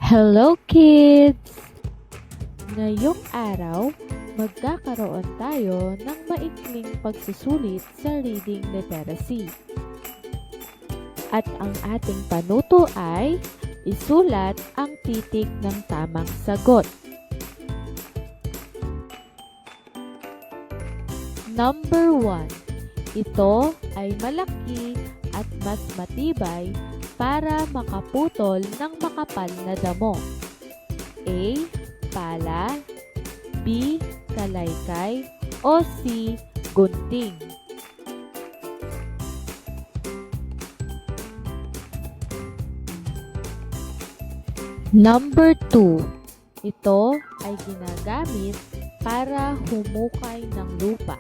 Hello kids! Ngayong araw, magkakaroon tayo ng maikling pagsusulit sa reading literacy. At ang ating panuto ay isulat ang titik ng tamang sagot. Number 1. Ito ay malaki at mas matibay para makaputol ng makapal na damo. A. Pala, B. Kalaykay, o C. Gunting. Number 2. Ito ay ginagamit para humukay ng lupa.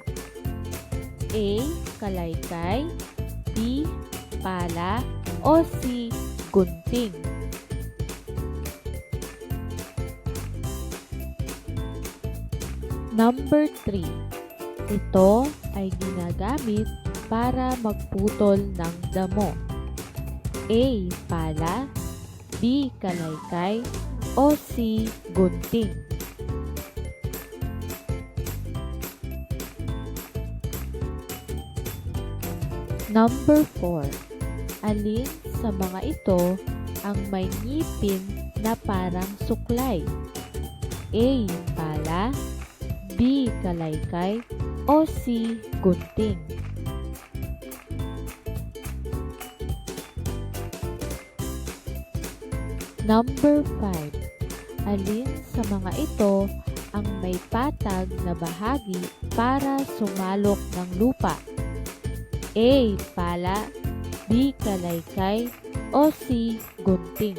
A. Kalaykay, B. Pala, o C. Gunting. Number 3. Ito ay ginagamit para magputol ng damo. A. Pala, B. Kalaykay, o C. Gunting. Number 4. Alin sa mga ito ang may ngipin na parang suklay? A. Pala, B. Kalaykay, o C. Gunting. Number 5. Alin sa mga ito ang may patag na bahagi para sumalok ng lupa? A. Pala, B. Kalaykay, o C. Gunting.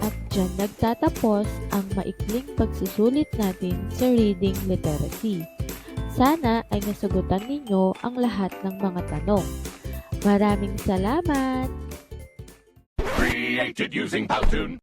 At dyan nagtatapos ang maikling pagsusulit natin sa reading literacy. Sana ay nasagutan ninyo ang lahat ng mga tanong. Maraming salamat! Created using Powtoon.